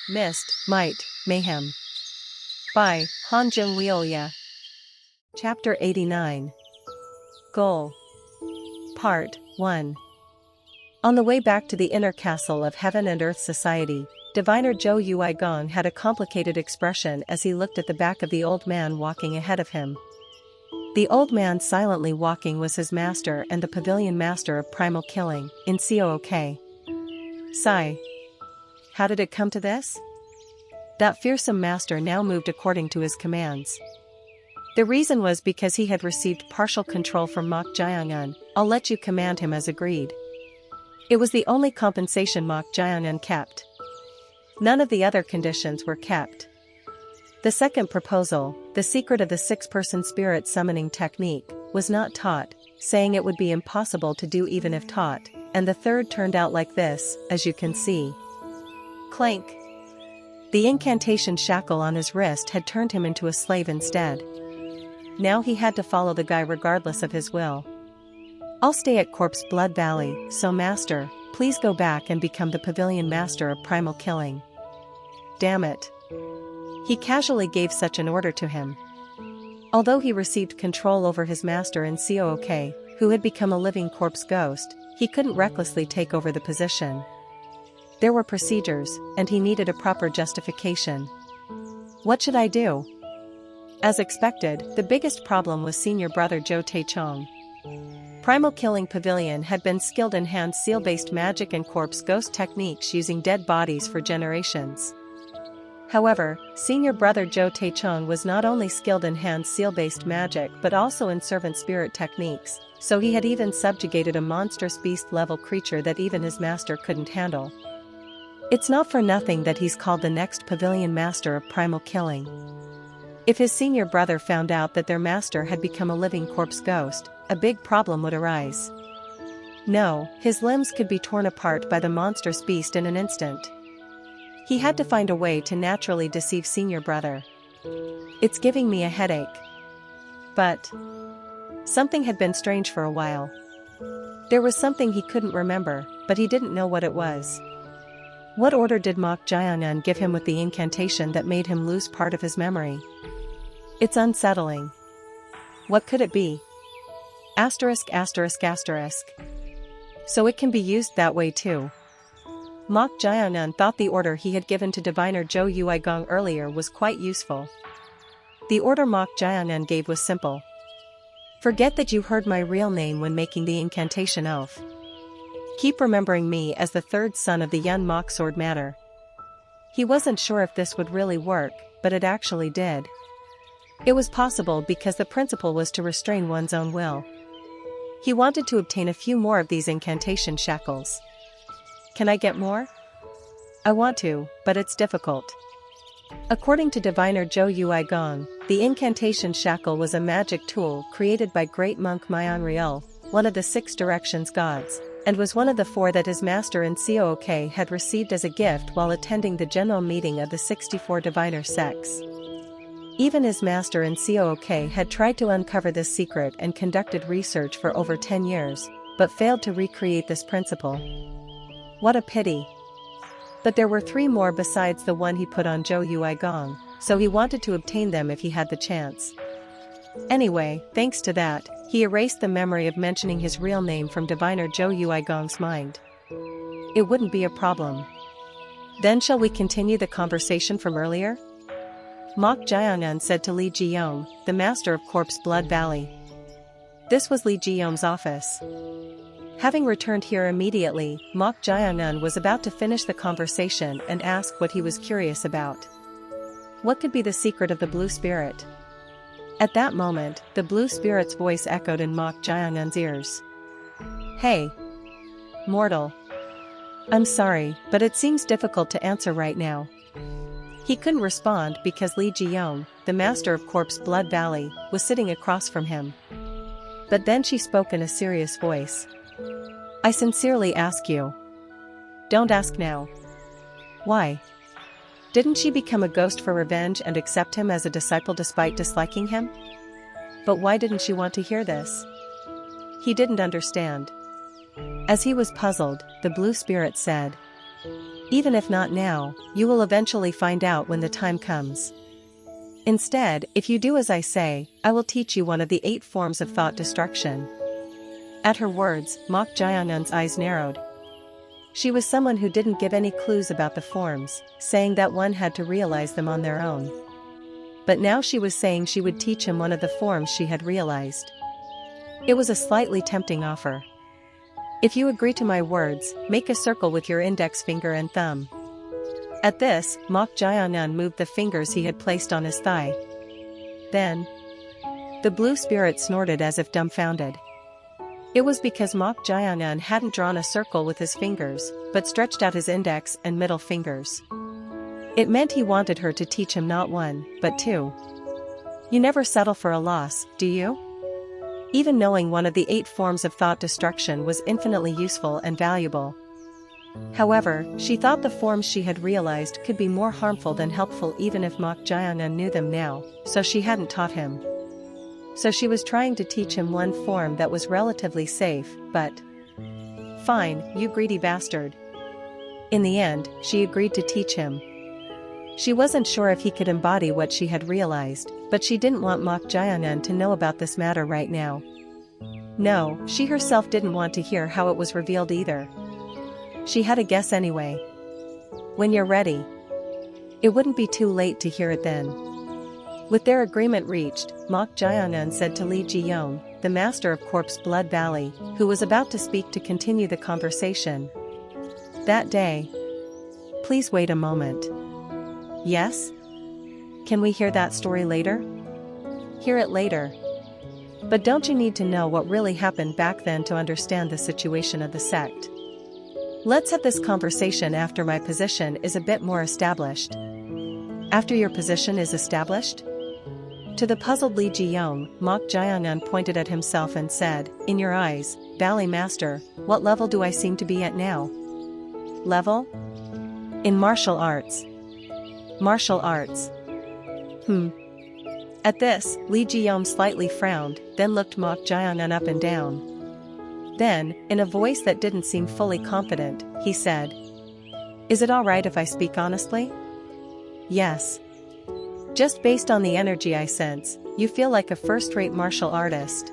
Myst, Might, Mayhem. By Han Jung-Wioya. Chapter 89. Goal. Part 1. On the way back to the inner castle of Heaven and Earth Society, diviner Zhou Yuigong had a complicated expression as he looked at the back of the old man walking ahead of him. The old man silently walking was his master and the pavilion master of primal killing, in Cook. Sigh. How did it come to this? That fearsome master now moved according to his commands. The reason was because he had received partial control from Mok Jiangun. I'll let you command him as agreed. It was the only compensation Mok Jiangun kept. None of the other conditions were kept. The second proposal, the secret of the six-person spirit summoning technique, was not taught, saying it would be impossible to do even if taught, and the third turned out like this, as you can see. Clank. The incantation shackle on his wrist had turned him into a slave instead. Now he had to follow the guy regardless of his will. I'll stay at Corpse Blood Valley, so master, please go back and become the pavilion master of primal killing. Damn it. He casually gave such an order to him. Although he received control over his master in Cook, who had become a living corpse ghost, he couldn't recklessly take over the position. There were procedures, and he needed a proper justification. What should I do? As expected, the biggest problem was senior brother Zhou Taichong. Primal Killing Pavilion had been skilled in hand seal-based magic and corpse ghost techniques using dead bodies for generations. However, senior brother Zhou Taichong was not only skilled in hand seal-based magic but also in servant spirit techniques, so he had even subjugated a monstrous beast-level creature that even his master couldn't handle. It's not for nothing that he's called the next pavilion master of primal killing. If his senior brother found out that their master had become a living corpse ghost, a big problem would arise. No, his limbs could be torn apart by the monstrous beast in an instant. He had to find a way to naturally deceive senior brother. It's giving me a headache. But something had been strange for a while. There was something he couldn't remember, but he didn't know what it was. What order did Mok Jiangun give him with the incantation that made him lose part of his memory? It's unsettling. What could it be? Asterisk asterisk asterisk. So it can be used that way too. Mok Jiangun thought the order he had given to diviner Zhou Yuigong earlier was quite useful. The order Mok Jiangun gave was simple. Forget that you heard my real name when making the incantation oath. Keep remembering me as the third son of the Yun Mok Sword Matter. He wasn't sure if this would really work, but it actually did. It was possible because the principle was to restrain one's own will. He wanted to obtain a few more of these incantation shackles. Can I get more? I want to, but it's difficult. According to diviner Zhou Yuigong, the incantation shackle was a magic tool created by great monk Mayan Riel, one of the six directions gods, and was one of the four that his master in Cook had received as a gift while attending the general meeting of the 64 diviner sects. Even his master in Cook had tried to uncover this secret and conducted research for over 10 years, but failed to recreate this principle. What a pity. But there were 3 more besides the one he put on Zhou Yuigong, so he wanted to obtain them if he had the chance. Anyway, thanks to that, he erased the memory of mentioning his real name from diviner Zhou Yuigong's mind. It wouldn't be a problem. Then shall we continue the conversation from earlier? Mok Jiangun said to Li Jiyong, the master of Corpse Blood Valley. This was Li Jiyong's office. Having returned here immediately, Mok Jiangun was about to finish the conversation and ask what he was curious about. What could be the secret of the blue spirit? At that moment, the blue spirit's voice echoed in Mok Jiangun's ears. Hey! Mortal. I'm sorry, but it seems difficult to answer right now. He couldn't respond because Li Jiyong, the master of Corpse Blood Valley, was sitting across from him. But then she spoke in a serious voice. I sincerely ask you. Don't ask now. Why? Didn't she become a ghost for revenge and accept him as a disciple despite disliking him? But why didn't she want to hear this? He didn't understand. As he was puzzled, the blue spirit said, Even if not now, you will eventually find out when the time comes. Instead, if you do as I say, I will teach you one of the 8 forms of thought destruction." At her words, Mok Jayanun's eyes narrowed. She was someone who didn't give any clues about the forms, saying that one had to realize them on their own. But now she was saying she would teach him one of the forms she had realized. It was a slightly tempting offer. "If you agree to my words, make a circle with your index finger and thumb." At this, Mok Jayanun moved the fingers he had placed on his thigh. Then, the blue spirit snorted as if dumbfounded. It was because Mok Jayanun hadn't drawn a circle with his fingers, but stretched out his index and middle fingers. It meant he wanted her to teach him not 1, but 2. You never settle for a loss, do you? Even knowing one of the 8 forms of thought destruction was infinitely useful and valuable. However, she thought the forms she had realized could be more harmful than helpful even if Mok Jayanun knew them now, so she hadn't taught him. So she was trying to teach him one form that was relatively safe, but... Fine, you greedy bastard. In the end, she agreed to teach him. She wasn't sure if he could embody what she had realized, but she didn't want Mok Jayanun to know about this matter right now. No, she herself didn't want to hear how it was revealed either. She had a guess anyway. "When you're ready." It wouldn't be too late to hear it then. With their agreement reached, Mok Jayanun said to Li Jiyong, the master of Corpse Blood Valley, who was about to speak to continue the conversation. "That day." "Please wait a moment." "Yes? Can we hear that story later?" "Hear it later. But don't you need to know what really happened back then to understand the situation of the sect? Let's have this conversation after my position is a bit more established." "After your position is established?" To the puzzled Li Jiyong, Mok Jayanun pointed at himself and said, "In your eyes, Valley Master, what level do I seem to be at now?" "Level? In martial arts." "Martial arts. At this, Li Jiyong slightly frowned, then looked Mok Jayanun up and down. Then, in a voice that didn't seem fully confident, he said, "Is it alright if I speak honestly?" "Yes. Just based on the energy I sense, you feel like a first-rate martial artist."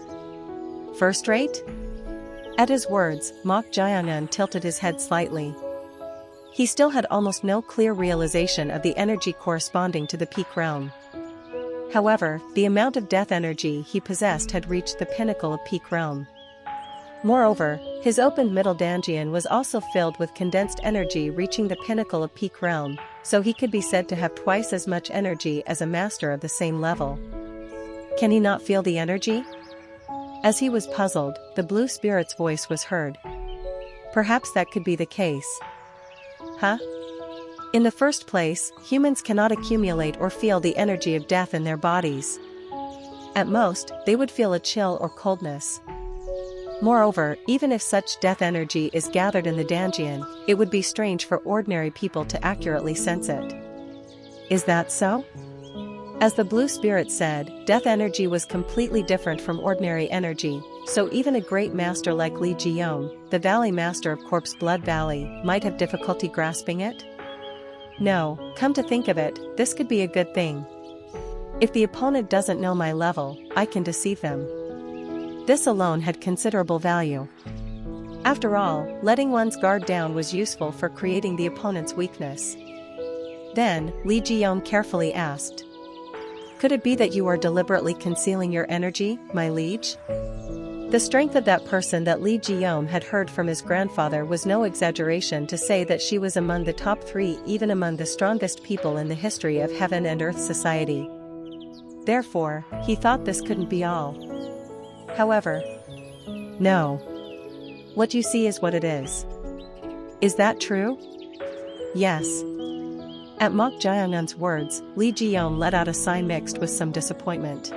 "First-rate?" At his words, Mok Jayanun tilted his head slightly. He still had almost no clear realization of the energy corresponding to the peak realm. However, the amount of death energy he possessed had reached the pinnacle of peak realm. Moreover, his opened middle danjian was also filled with condensed energy reaching the pinnacle of peak realm, so he could be said to have twice as much energy as a master of the same level. Can he not feel the energy? As he was puzzled, the blue spirit's voice was heard. Perhaps that could be the case. Huh? In the first place, humans cannot accumulate or feel the energy of death in their bodies. At most, they would feel a chill or coldness. Moreover, even if such death energy is gathered in the danjian, it would be strange for ordinary people to accurately sense it. Is that so? As the blue spirit said, death energy was completely different from ordinary energy, so even a great master like Li Jiyong, the Valley Master of Corpse Blood Valley, might have difficulty grasping it? No, come to think of it, this could be a good thing. If the opponent doesn't know my level, I can deceive them. This alone had considerable value. After all, letting one's guard down was useful for creating the opponent's weakness. Then, Li Jiyong carefully asked, "Could it be that you are deliberately concealing your energy, my liege?" The strength of that person that Li Jiyong had heard from his grandfather was no exaggeration to say that she was among the top 3 even among the strongest people in the history of Heaven and Earth society. Therefore, he thought this couldn't be all. However, no. What you see is what it is. Is that true? Yes. At Mok Jayanun's words, Li Jiyong let out a sigh mixed with some disappointment.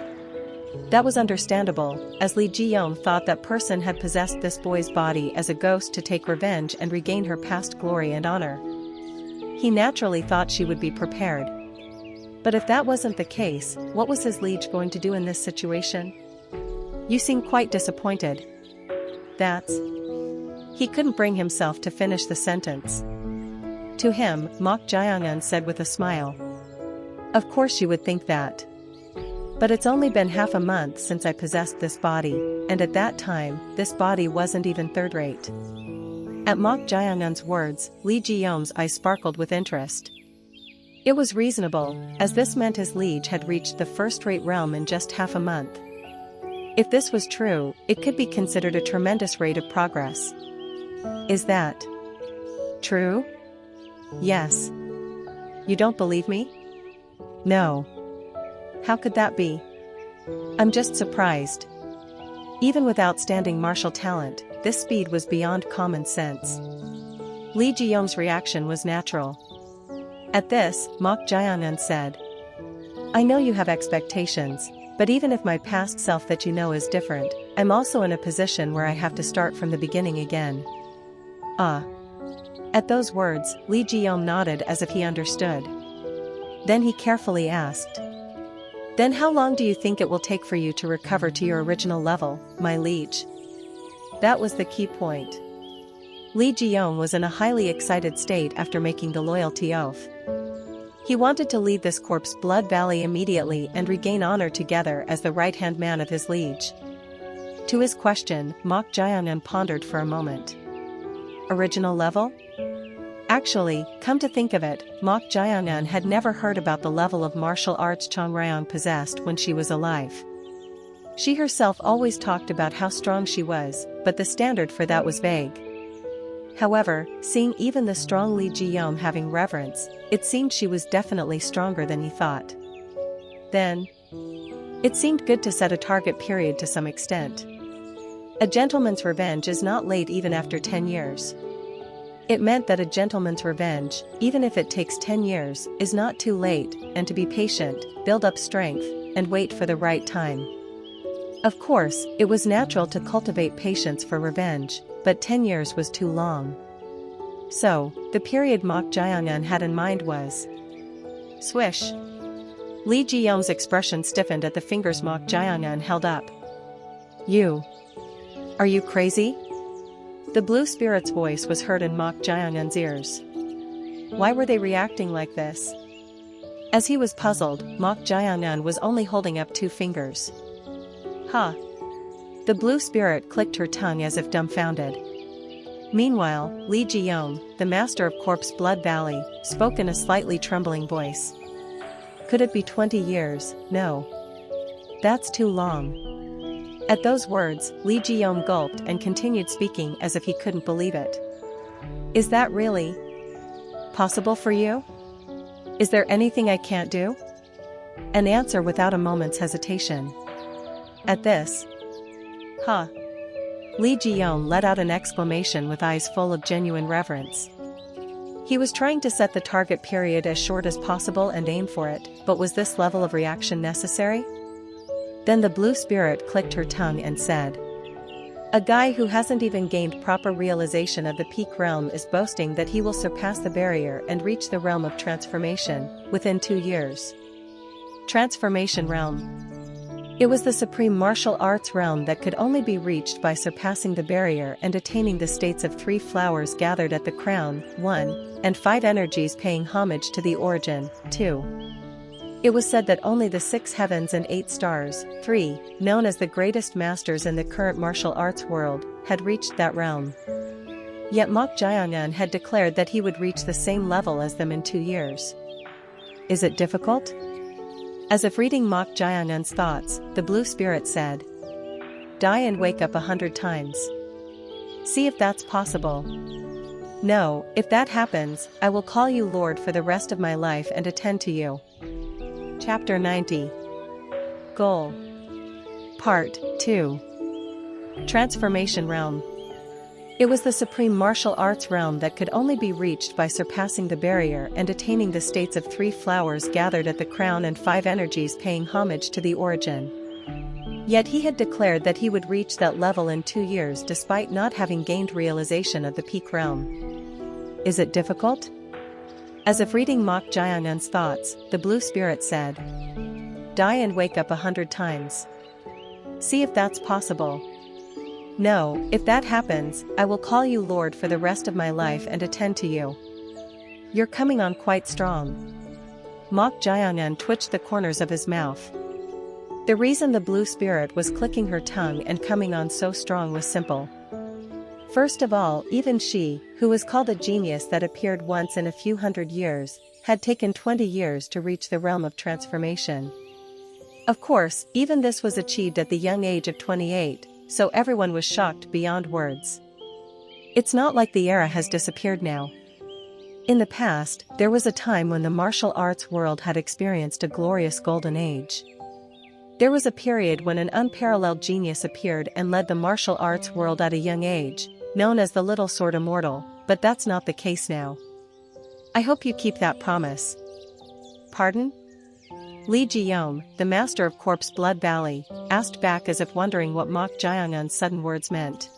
That was understandable, as Li Jiyong thought that person had possessed this boy's body as a ghost to take revenge and regain her past glory and honor. He naturally thought she would be prepared. But if that wasn't the case, what was his liege going to do in this situation? You seem quite disappointed. That's... He couldn't bring himself to finish the sentence. To him, Mok Jayangan said with a smile. Of course you would think that. But it's only been half a month since I possessed this body, and at that time, this body wasn't even third-rate. At Mok Jayangan's words, Li Jiyom's eyes sparkled with interest. It was reasonable, as this meant his liege had reached the first-rate realm in just half a month. If this was true, it could be considered a tremendous rate of progress. Is that true? Yes. You don't believe me? No. How could that be? I'm just surprised. Even with outstanding martial talent, this speed was beyond common sense. Li Jiyom's reaction was natural. At this, Mok Jayangan said, I know you have expectations, but even if my past self that you know is different, I'm also in a position where I have to start from the beginning again. Ah. At those words, Li Jiyom nodded as if he understood. Then he carefully asked, Then how long do you think it will take for you to recover to your original level, my liege? That was the key point. Li Jiyom was in a highly excited state after making the loyalty oath. He wanted to lead this corpse Blood Valley immediately and regain honor together as the right-hand man of his liege. To his question, Mok Jayangan pondered for a moment. Original level? Actually, come to think of it, Mok Jayangan had never heard about the level of martial arts Changrayong possessed when she was alive. She herself always talked about how strong she was, but the standard for that was vague. However, seeing even the strong Li Jiyom having reverence, it seemed she was definitely stronger than he thought. Then, it seemed good to set a target period to some extent. A gentleman's revenge is not late even after 10 years. It meant that a gentleman's revenge, even if it takes 10 years, is not too late, and to be patient, build up strength, and wait for the right time. Of course, it was natural to cultivate patience for revenge, but 10 years was too long. So, the period Mok Jayangan had in mind was... Swish! Li Jiyom's expression stiffened at the fingers Mok Jayangan held up. Are you crazy? The blue spirit's voice was heard in Mok Jayangan's ears. Why were they reacting like this? As he was puzzled, Mok Jayangan was only holding up 2 fingers. Huh. The blue spirit clicked her tongue as if dumbfounded. Meanwhile, Li Jiyom, the master of Corpse Blood Valley, spoke in a slightly trembling voice. Could it be 20 years? No. That's too long. At those words, Li Jiyom gulped and continued speaking as if he couldn't believe it. Is that really possible for you? Is there anything I can't do? An answer without a moment's hesitation. At this, huh? Li Jiyom let out an exclamation with eyes full of genuine reverence. He was trying to set the target period as short as possible and aim for it, but was this level of reaction necessary? Then the blue spirit clicked her tongue and said, A guy who hasn't even gained proper realization of the peak realm is boasting that he will surpass the barrier and reach the realm of transformation within 2 years. Transformation realm. It was the supreme martial arts realm that could only be reached by surpassing the barrier and attaining the states of 3 flowers gathered at the crown, 1, and 5 energies paying homage to the origin, 2. It was said that only the 6 heavens and 8 stars, 3, known as the greatest masters in the current martial arts world, had reached that realm. Yet Mok Jayangan had declared that he would reach the same level as them in 2 years. Is it difficult? As if reading Mok Jayangan's thoughts, the blue spirit said, Die and wake up 100 times. See if that's possible. No, if that happens, I will call you Lord for the rest of my life and attend to you. Chapter 90. Goal. Part 2. Transformation Realm. It was the supreme martial arts realm that could only be reached by surpassing the barrier and attaining the states of 3 flowers gathered at the crown and 5 energies paying homage to the origin. Yet he had declared that he would reach that level in 2 years despite not having gained realization of the peak realm. Is it difficult? As if reading Mok Jayangan's thoughts, the blue spirit said, Die and wake up 100 times. See if that's possible. No, if that happens, I will call you Lord for the rest of my life and attend to you. You're coming on quite strong. Mok Jayangan twitched the corners of his mouth. The reason the blue spirit was clicking her tongue and coming on so strong was simple. First of all, even she, who was called a genius that appeared once in a few hundred years, had taken 20 years to reach the realm of transformation. Of course, even this was achieved at the young age of 28, so everyone was shocked beyond words. It's not like the era has disappeared now. In the past, there was a time when the martial arts world had experienced a glorious golden age. There was a period when an unparalleled genius appeared and led the martial arts world at a young age, known as the Little Sword Immortal, but that's not the case now. I hope you keep that promise. Pardon? Li Jiyom, the master of Corpse Blood Valley, asked back as if wondering what Mok Jayangan's sudden words meant.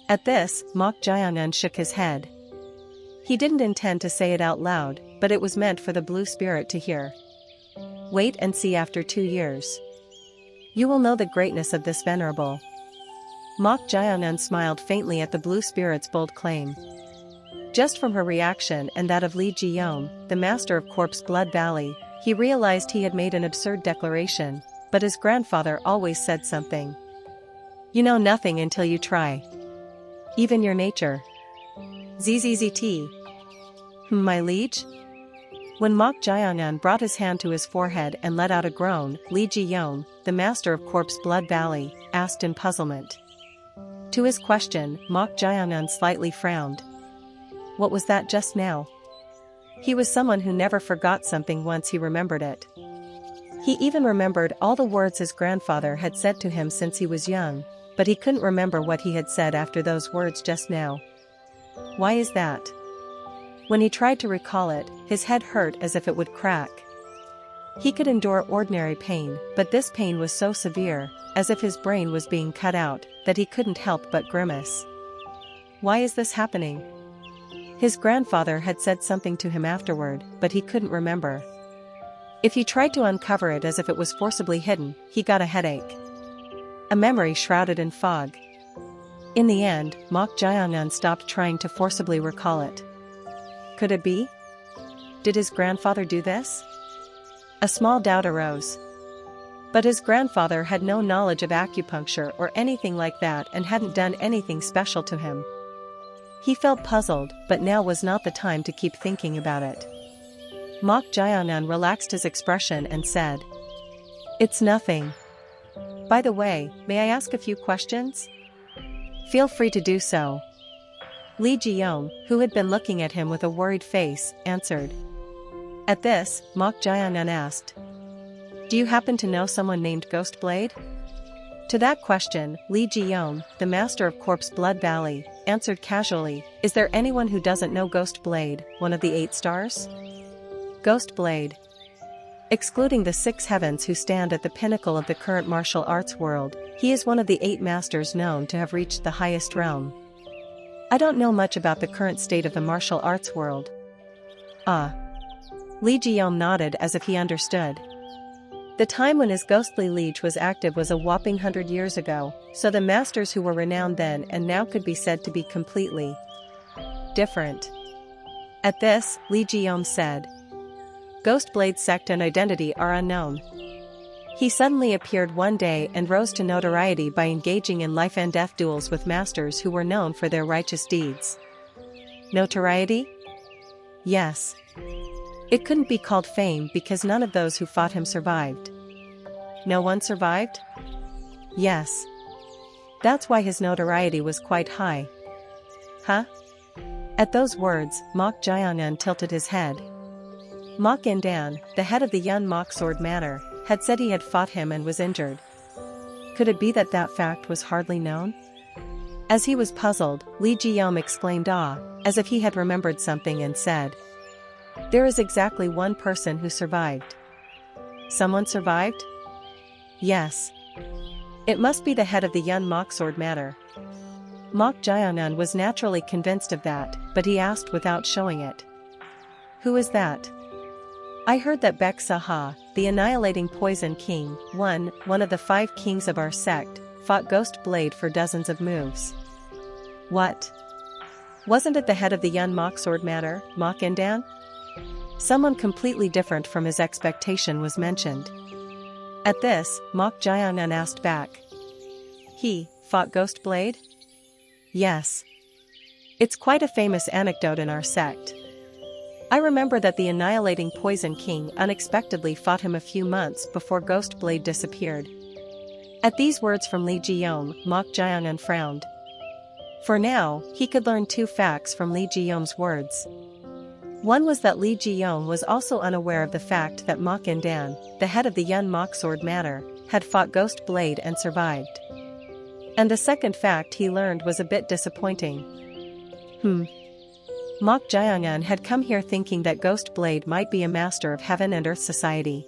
At this, Mok Jayangan shook his head. He didn't intend to say it out loud, but it was meant for the blue spirit to hear. Wait and see after 2 years. You will know the greatness of this venerable. Mok Jayangan smiled faintly at the blue spirit's bold claim. Just from her reaction and that of Li Jiyom, the master of Corpse Blood Valley, he realized he had made an absurd declaration, but his grandfather always said something. You know nothing until you try. Even your nature. ZZZT. My liege? When Mok Jayangan brought his hand to his forehead and let out a groan, Li Jiyom, the master of Corpse Blood Valley, asked in puzzlement. To his question, Mok Jayangan slightly frowned. What was that just now? He was someone who never forgot something once he remembered it. He even remembered all the words his grandfather had said to him since he was young, but he couldn't remember what he had said after those words just now. Why is that? When he tried to recall it, his head hurt as if it would crack. He could endure ordinary pain, but this pain was so severe, as if his brain was being cut out, that he couldn't help but grimace. Why is this happening? His grandfather had said something to him afterward, but he couldn't remember. If he tried to uncover it as if it was forcibly hidden, he got a headache. A memory shrouded in fog. In the end, Mok Jayangan stopped trying to forcibly recall it. Could it be? Did his grandfather do this? A small doubt arose. But his grandfather had no knowledge of acupuncture or anything like that and hadn't done anything special to him. He felt puzzled, but now was not the time to keep thinking about it. Mok Jayangan relaxed his expression and said, It's nothing. By the way, may I ask a few questions? Feel free to do so. Li Jiyom, who had been looking at him with a worried face, answered. At this, Mok Jayangan asked, Do you happen to know someone named Ghostblade? To that question, Li Jiyom, the master of Corpse Blood Valley, answered casually, Is there anyone who doesn't know Ghostblade, one of the 8 stars? Ghostblade. Excluding the 6 heavens who stand at the pinnacle of the current martial arts world, he is one of the 8 masters known to have reached the highest realm. I don't know much about the current state of the martial arts world. Ah. Li Jiyom nodded as if he understood. The time when his ghostly liege was active was a whopping 100 years ago, so the masters who were renowned then and now could be said to be completely different. At this, Li Jiyom said, Ghostblade's sect and identity are unknown. He suddenly appeared one day and rose to notoriety by engaging in life and death duels with masters who were known for their righteous deeds. Notoriety? Yes. It couldn't be called fame because none of those who fought him survived. No one survived? Yes. That's why his notoriety was quite high. Huh? At those words, Mok Jayangan tilted his head. Mok Indan, the head of the Yun Mok Sword Manor, had said he had fought him and was injured. Could it be that that fact was hardly known? As he was puzzled, Li Jiyom exclaimed as if he had remembered something and said, There is exactly one person who survived. Someone survived? Yes. It must be the head of the Yun Mok Sword Manor. Mok Jayangan was naturally convinced of that, but he asked without showing it. Who is that? I heard that Bek Saha, the annihilating poison king, one of the 5 kings of our sect, fought Ghostblade for dozens of moves. What? Wasn't it the head of the Yun Mok sword matter, Mok Indan? Someone completely different from his expectation was mentioned. At this, Mok Jiangan asked back. He fought Ghost Blade? Yes. It's quite a famous anecdote in our sect. I remember that the annihilating Poison King unexpectedly fought him a few months before Ghost Blade disappeared. At these words from Li Jiyom, Mok Jiangan frowned. For now, he could learn two facts from Li Jiyom's words. One was that Li Jiyom was also unaware of the fact that Mok Indan, the head of the Yun Mok sword matter, had fought Ghost Blade and survived. And the second fact he learned was a bit disappointing. Mok Jiangan had come here thinking that Ghost Blade might be a master of Heaven and Earth Society.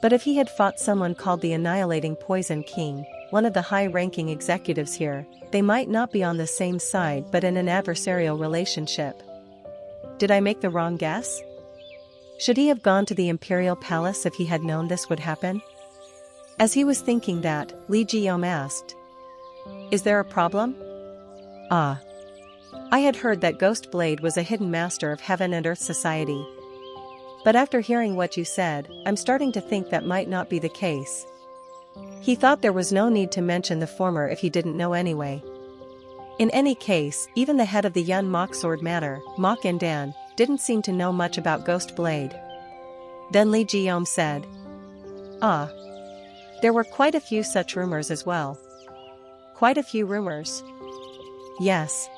But if he had fought someone called the Annihilating Poison King, one of the high-ranking executives here, they might not be on the same side but in an adversarial relationship. Did I make the wrong guess? Should he have gone to the Imperial Palace if he had known this would happen? As he was thinking that, Li Jiyom asked, "Is there a problem?" "Ah. I had heard that Ghost Blade was a hidden master of Heaven and Earth Society. But after hearing what you said, I'm starting to think that might not be the case." He thought there was no need to mention the former if he didn't know anyway. In any case, even the head of the Yun Mok sword matter, Mok Indan, didn't seem to know much about Ghost Blade. Then Li Jiyom said, "Ah. There were quite a few such rumors as well." "Quite a few rumors?" "Yes.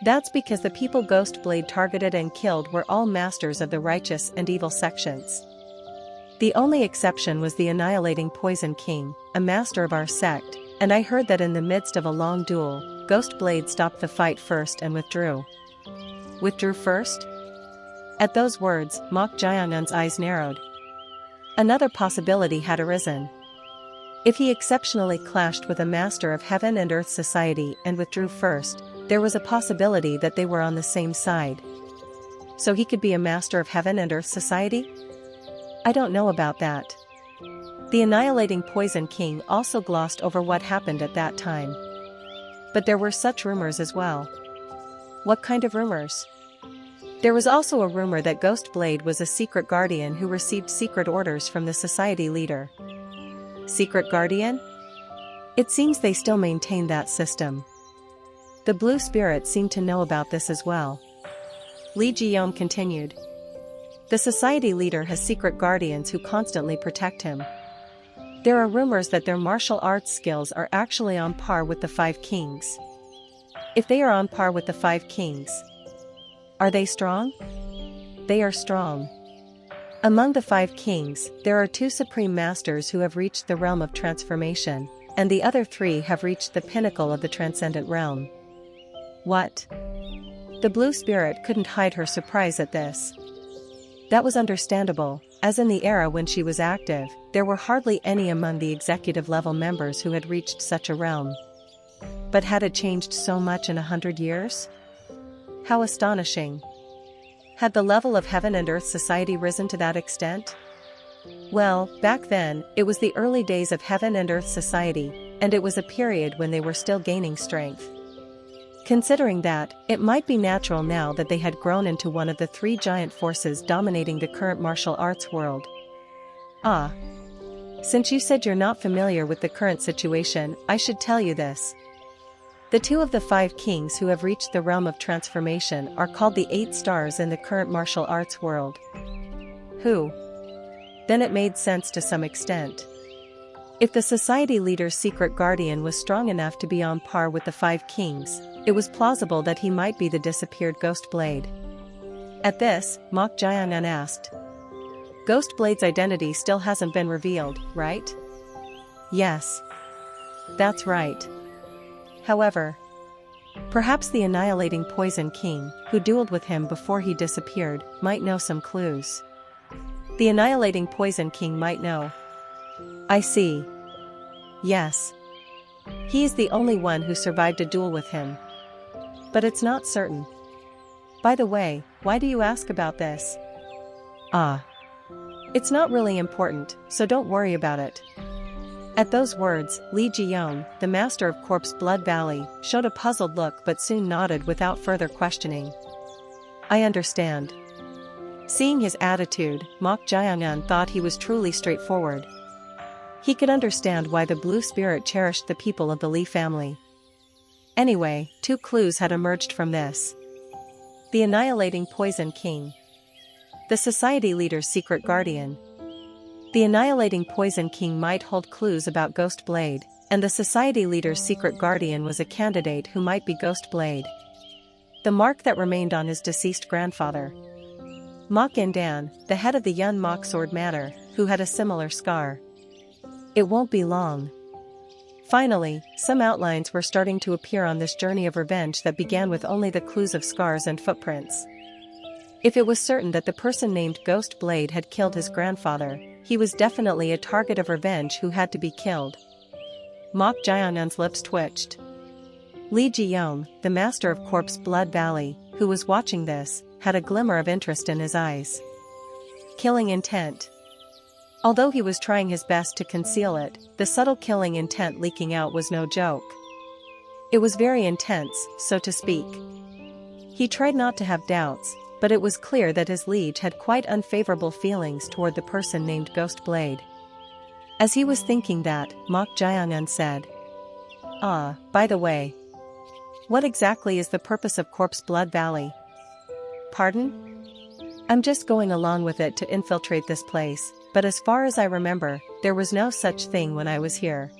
That's because the people Ghost Blade targeted and killed were all masters of the righteous and evil sections. The only exception was the Annihilating Poison King, a master of our sect, and I heard that in the midst of a long duel, Ghost Blade stopped the fight first and withdrew." "Withdrew first?" At those words, Mok Jiangan's eyes narrowed. Another possibility had arisen. If he exceptionally clashed with a master of Heaven and Earth Society and withdrew first, there was a possibility that they were on the same side. So he could be a master of Heaven and Earth Society? I don't know about that. The Annihilating Poison King also glossed over what happened at that time. But there were such rumors as well. What kind of rumors? There was also a rumor that Ghost Blade was a secret guardian who received secret orders from the society leader. Secret guardian? It seems they still maintain that system. The Blue Spirit seemed to know about this as well. Li Jiyom continued. The society leader has secret guardians who constantly protect him. There are rumors that their martial arts skills are actually on par with the Five Kings. If they are on par with the Five Kings, are they strong? They are strong. Among the Five Kings, there are two supreme masters who have reached the realm of transformation, and the other three have reached the pinnacle of the transcendent realm. What? The Blue Spirit couldn't hide her surprise at this. That was understandable, as in the era when she was active, there were hardly any among the executive-level members who had reached such a realm. But had it changed so much in 100 years? How astonishing! Had the level of Heaven and Earth Society risen to that extent? Well, back then, it was the early days of Heaven and Earth Society, and it was a period when they were still gaining strength. Considering that, it might be natural now that they had grown into one of the three giant forces dominating the current martial arts world. Ah. Since you said you're not familiar with the current situation, I should tell you this. The two of the Five Kings who have reached the realm of transformation are called the 8 stars in the current martial arts world. Who? Then it made sense to some extent. If the society leader's secret guardian was strong enough to be on par with the Five Kings, it was plausible that he might be the disappeared Ghost Blade. At this, Mok Jiangan asked. Ghost Blade's identity still hasn't been revealed, right? Yes. That's right. However, perhaps the Annihilating Poison King, who dueled with him before he disappeared, might know some clues. The Annihilating Poison King might know. I see. Yes. He is the only one who survived a duel with him. But it's not certain. By the way, why do you ask about this? Ah. It's not really important, so don't worry about it. At those words, Li Jiyong, the master of Corpse Blood Valley, showed a puzzled look but soon nodded without further questioning. I understand. Seeing his attitude, Mok Jiangnan thought he was truly straightforward. He could understand why the blue spirit cherished the people of the Li family. Anyway, 2 clues had emerged from this. The Annihilating Poison King. The Society Leader's Secret Guardian. The Annihilating Poison King might hold clues about Ghost Blade, and the Society Leader's Secret Guardian was a candidate who might be Ghost Blade. The mark that remained on his deceased grandfather. Mok Indan, the head of the Yun Mok Sword Manor, who had a similar scar. It won't be long. Finally, some outlines were starting to appear on this journey of revenge that began with only the clues of scars and footprints. If it was certain that the person named Ghost Blade had killed his grandfather, he was definitely a target of revenge who had to be killed. Mok Jiang'an's lips twitched. Li Jiyong, the master of Corpse Blood Valley, who was watching this, had a glimmer of interest in his eyes. Killing intent. Although he was trying his best to conceal it, the subtle killing intent leaking out was no joke. It was very intense, so to speak. He tried not to have doubts, but it was clear that his liege had quite unfavorable feelings toward the person named Ghost Blade. As he was thinking that, Mok Jiang'an said, by the way, what exactly is the purpose of Corpse Blood Valley? Pardon? I'm just going along with it to infiltrate this place, but as far as I remember, there was no such thing when I was here.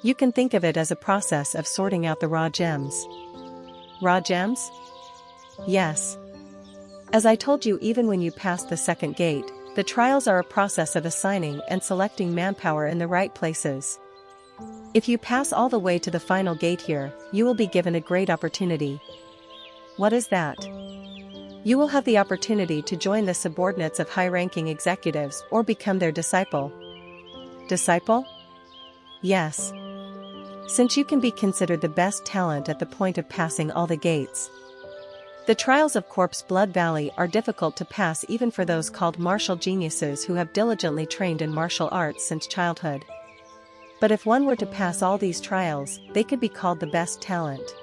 You can think of it as a process of sorting out the raw gems. Raw gems? Yes. As I told you, even when you pass the second gate, the trials are a process of assigning and selecting manpower in the right places. If you pass all the way to the final gate here, you will be given a great opportunity. What is that? You will have the opportunity to join the subordinates of high-ranking executives or become their disciple. Disciple? Yes. Since you can be considered the best talent at the point of passing all the gates. The trials of Corpse Blood Valley are difficult to pass even for those called martial geniuses who have diligently trained in martial arts since childhood. But if one were to pass all these trials, they could be called the best talent.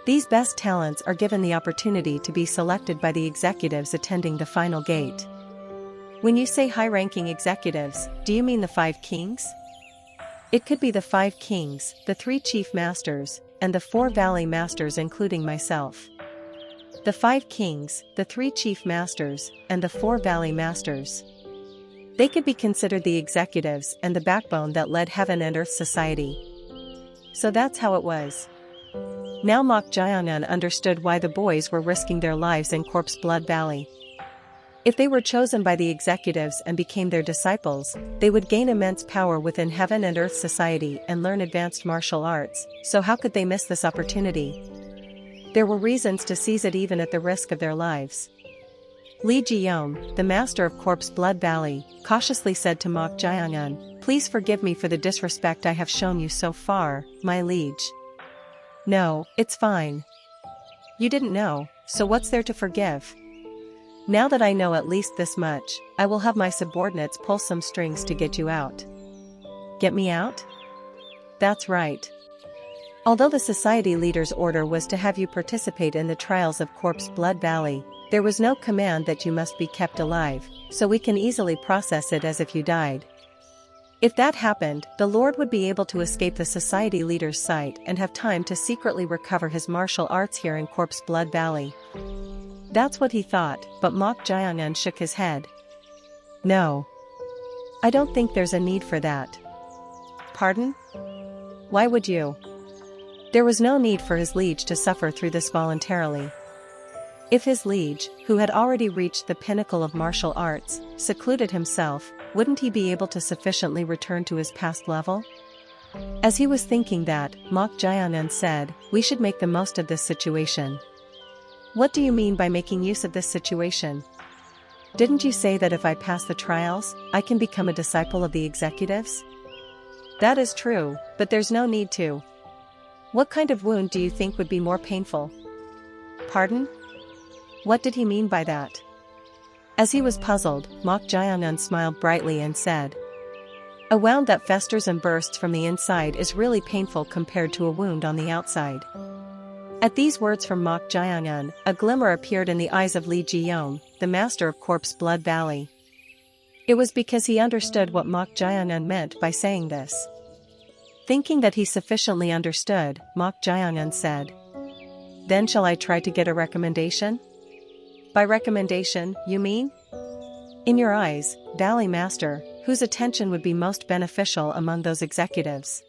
These best talents are given the opportunity to be selected by the executives attending the final gate. When you say high-ranking executives, do you mean the 5 kings? It could be the 5 kings, the 3 chief masters, and the 4 valley masters including myself. The 5 kings, the 3 chief masters, and the 4 valley masters. They could be considered the executives and the backbone that led Heaven and Earth Society. So that's how it was. Now Mok Jiang'an understood why the boys were risking their lives in Corpse Blood Valley. If they were chosen by the executives and became their disciples, they would gain immense power within Heaven and Earth Society and learn advanced martial arts, so how could they miss this opportunity? There were reasons to seize it even at the risk of their lives. Li Jiyong, the master of Corpse Blood Valley, cautiously said to Mok Jiang'an, "Please forgive me for the disrespect I have shown you so far, my liege." "No, it's fine. You didn't know, so what's there to forgive? Now that I know at least this much, I will have my subordinates pull some strings to get you out." Get me out? That's right. Although the society leader's order was to have you participate in the trials of Corpse Blood Valley, there was no command that you must be kept alive, so we can easily process it as if you died. If that happened, the Lord would be able to escape the society leader's sight and have time to secretly recover his martial arts here in Corpse Blood Valley. That's what he thought, but Mok Jiang'an shook his head. No. I don't think there's a need for that. Pardon? Why would you? There was no need for his liege to suffer through this voluntarily. If his liege, who had already reached the pinnacle of martial arts, secluded himself, wouldn't he be able to sufficiently return to his past level? As he was thinking that, Mok Jiang'an said, "We should make the most of this situation." What do you mean by making use of this situation? Didn't you say that if I pass the trials, I can become a disciple of the executives? That is true, but there's no need to. What kind of wound do you think would be more painful? Pardon? What did he mean by that? As he was puzzled, Mok Jiang'an smiled brightly and said, A wound that festers and bursts from the inside is really painful compared to a wound on the outside. At these words from Mok Jiang'un, a glimmer appeared in the eyes of Li Jiyong, the master of Corpse Blood Valley. It was because he understood what Mok Jiang'un meant by saying this. Thinking that he sufficiently understood, Mok Jiang'un said, "Then shall I try to get a recommendation?" "By recommendation, you mean?" "In your eyes, Valley Master, whose attention would be most beneficial among those executives?"